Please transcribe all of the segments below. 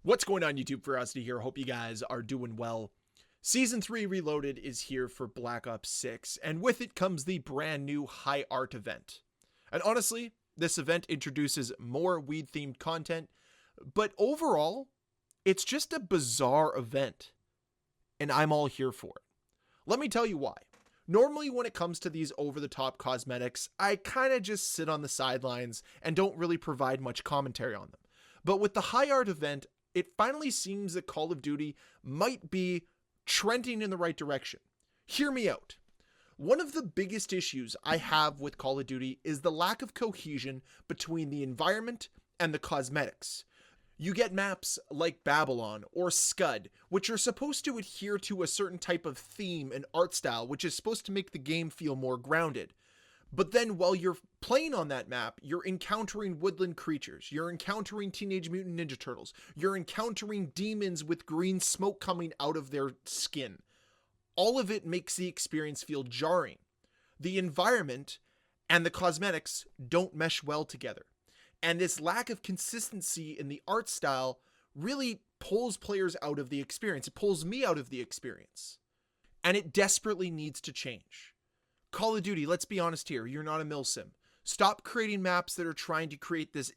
What's going on, YouTube? Ferocity here. Hope you guys are doing well. Season 3 Reloaded is here for Black Ops 6, and with it comes the brand new High Art event. And honestly, this event introduces more weed-themed content, but overall, it's just a bizarre event, and I'm all here for it. Let me tell you why. Normally, when it comes to these over-the-top cosmetics, I kind of just sit on the sidelines and don't really provide much commentary on them. But with the High Art event, it finally seems that Call of Duty might be trending in the right direction. Hear me out. One of the biggest issues I have with Call of Duty is the lack of cohesion between the environment and the cosmetics. You get maps like Babylon or Scud, which are supposed to adhere to a certain type of theme and art style, which is supposed to make the game feel more grounded. But then while you're playing on that map, you're encountering woodland creatures, you're encountering Teenage Mutant Ninja Turtles, you're encountering demons with green smoke coming out of their skin. All of it makes the experience feel jarring. The environment and the cosmetics don't mesh well together. And this lack of consistency in the art style really pulls players out of the experience. It pulls me out of the experience. And it desperately needs to change. Call of Duty, let's be honest here, you're not a milsim. Stop creating maps that are trying to create this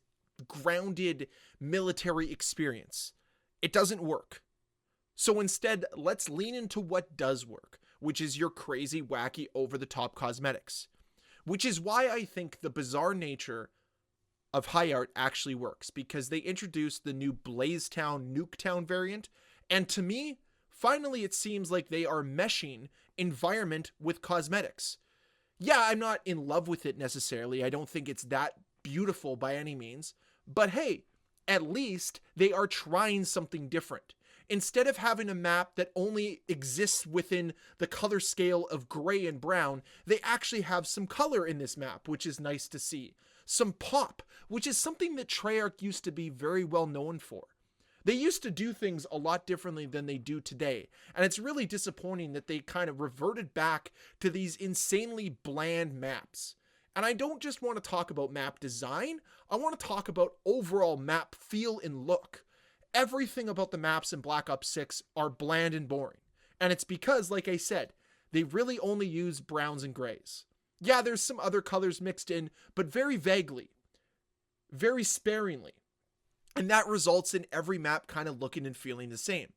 grounded military experience. It doesn't work. So instead, let's lean into what does work, which is your crazy, wacky, over-the-top cosmetics. Which is why I think the bizarre nature of High Art actually works, because they introduced the new Blazetown Nuketown variant, and to me, finally it seems like they are meshing environment with cosmetics. Yeah, I'm not in love with it necessarily. I don't think it's that beautiful by any means. But hey, at least they are trying something different. Instead of having a map that only exists within the color scale of gray and brown, they actually have some color in this map, which is nice to see. Some pop, which is something that Treyarch used to be very well known for. They used to do things a lot differently than they do today, and it's really disappointing that they kind of reverted back to these insanely bland maps. And I don't just want to talk about map design, I want to talk about overall map feel and look. Everything about the maps in Black Ops 6 are bland and boring, and it's because, like I said, they really only use browns and grays. Yeah, there's some other colors mixed in, but very vaguely, very sparingly. And that results in every map kind of looking and feeling the same.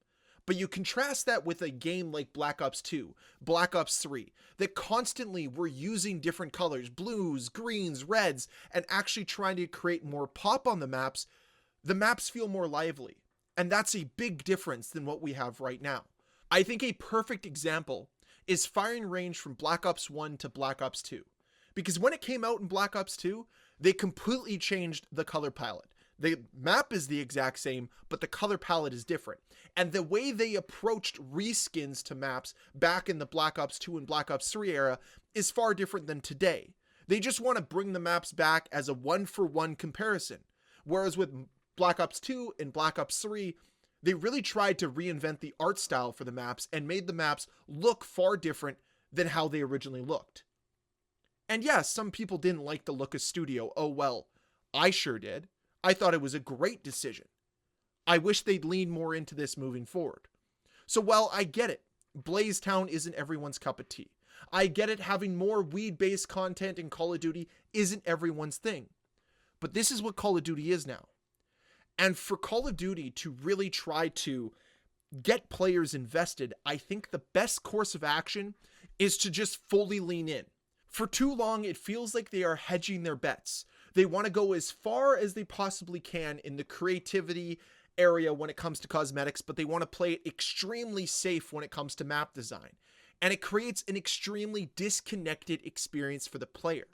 But you contrast that with a game like Black Ops 2, Black Ops 3, that constantly were using different colors, blues, greens, reds, and actually trying to create more pop on the maps feel more lively. And that's a big difference than what we have right now. I think a perfect example is firing range from Black Ops 1 to Black Ops 2. Because when it came out in Black Ops 2, they completely changed the color palette. The map is the exact same, but the color palette is different. And the way they approached reskins to maps back in the Black Ops 2 and Black Ops 3 era is far different than today. They just want to bring the maps back as a one-for-one comparison. Whereas with Black Ops 2 and Black Ops 3, they really tried to reinvent the art style for the maps and made the maps look far different than how they originally looked. And yes, some people didn't like the look of Studio. Oh well, I sure did. I thought it was a great decision. I wish they'd lean more into this moving forward. So while I get it, Blazetown isn't everyone's cup of tea. I get it, having more weed-based content in Call of Duty isn't everyone's thing. But this is what Call of Duty is now. And for Call of Duty to really try to get players invested, I think the best course of action is to just fully lean in. For too long, it feels like they are hedging their bets. They want to go as far as they possibly can in the creativity area when it comes to cosmetics, but they want to play it extremely safe when it comes to map design. And it creates an extremely disconnected experience for the player.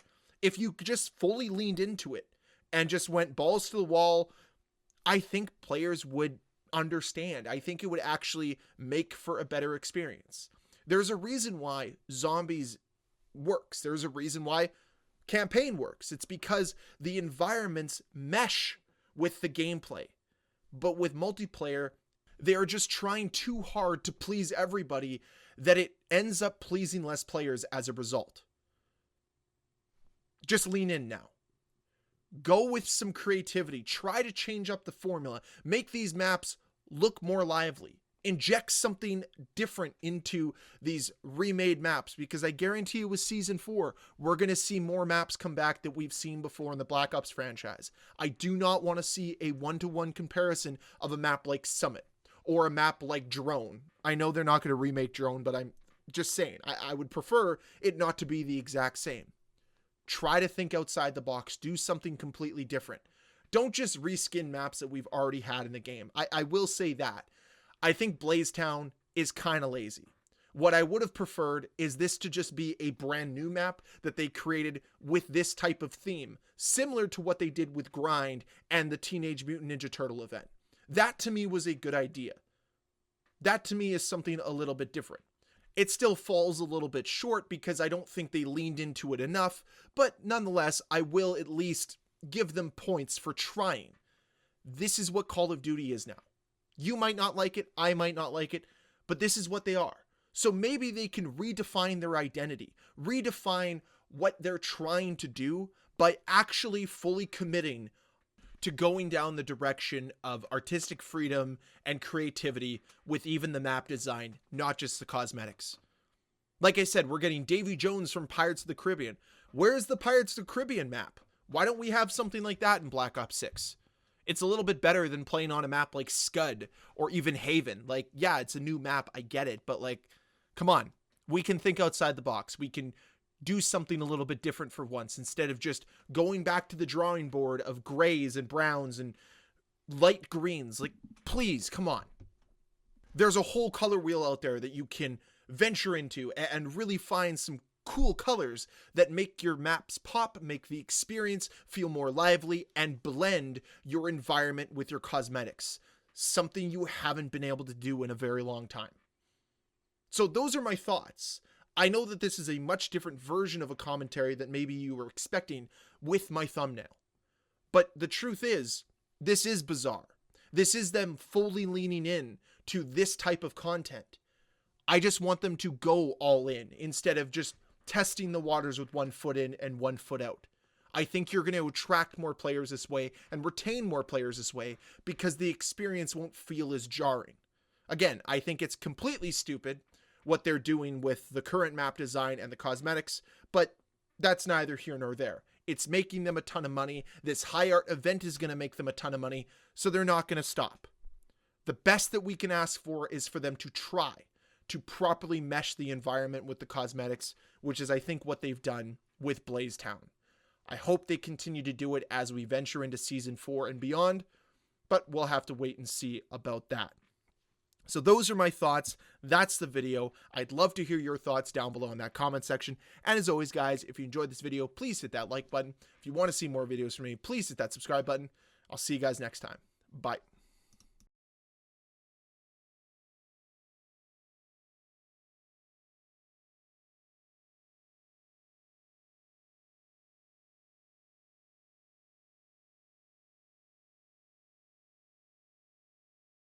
If you just fully leaned into it and just went balls to the wall, I think players would understand. I think it would actually make for a better experience. There's a reason why zombies works. There's a reason why campaign works. It's because the environments mesh with the gameplay. But with multiplayer, they are just trying too hard to please everybody that it ends up pleasing less players as a result. Just lean in now. Go with some creativity. Try to change up the formula. Make these maps look more lively. Inject something different into these remade maps, because I guarantee you with Season 4, we're going to see more maps come back that we've seen before in the Black Ops franchise. I do not want to see a one-to-one comparison of a map like Summit or a map like Drone. I know they're not going to remake Drone, but I'm just saying, I would prefer it not to be the exact same. Try to think outside the box. Do something completely different. Don't just reskin maps that we've already had in the game. I will say that. I think Blazetown is kind of lazy. What I would have preferred is this to just be a brand new map that they created with this type of theme, similar to what they did with Grind and the Teenage Mutant Ninja Turtle event. That to me was a good idea. That to me is something a little bit different. It still falls a little bit short because I don't think they leaned into it enough, but nonetheless, I will at least give them points for trying. This is what Call of Duty is now. You might not like it, I might not like it, but this is what they are. So maybe they can redefine their identity, redefine what they're trying to do by actually fully committing to going down the direction of artistic freedom and creativity with even the map design, not just the cosmetics. Like I said, we're getting Davy Jones from Pirates of the Caribbean. Where's the Pirates of the Caribbean map? Why don't we have something like that in Black Ops 6? It's a little bit better than playing on a map like Scud or even Haven. Like, yeah, it's a new map, I get it, but like, come on. We can think outside the box. We can do something a little bit different for once instead of just going back to the drawing board of grays and browns and light greens. Like, please, come on. There's a whole color wheel out there that you can venture into and really find some cool colors that make your maps pop, make the experience feel more lively, and blend your environment with your cosmetics. Something you haven't been able to do in a very long time. So those are my thoughts. I know that this is a much different version of a commentary that maybe you were expecting with my thumbnail. But the truth is, this is bizarre. This is them fully leaning in to this type of content. I just want them to go all in instead of just testing the waters with 1 foot in and 1 foot out. I think you're going to attract more players this way and retain more players this way because the experience won't feel as jarring. Again, I think it's completely stupid what they're doing with the current map design and the cosmetics, but that's neither here nor there. It's making them a ton of money. This high art event is going to make them a ton of money, so they're not going to stop. The best that we can ask for is for them to try to properly mesh the environment with the cosmetics, which is, I think, what they've done with Blazetown. I hope they continue to do it as we venture into Season 4 and beyond, but we'll have to wait and see about that. So those are my thoughts. That's the video. I'd love to hear your thoughts down below in that comment section. And as always, guys, if you enjoyed this video, please hit that like button. If you want to see more videos from me, please hit that subscribe button. I'll see you guys next time. Bye.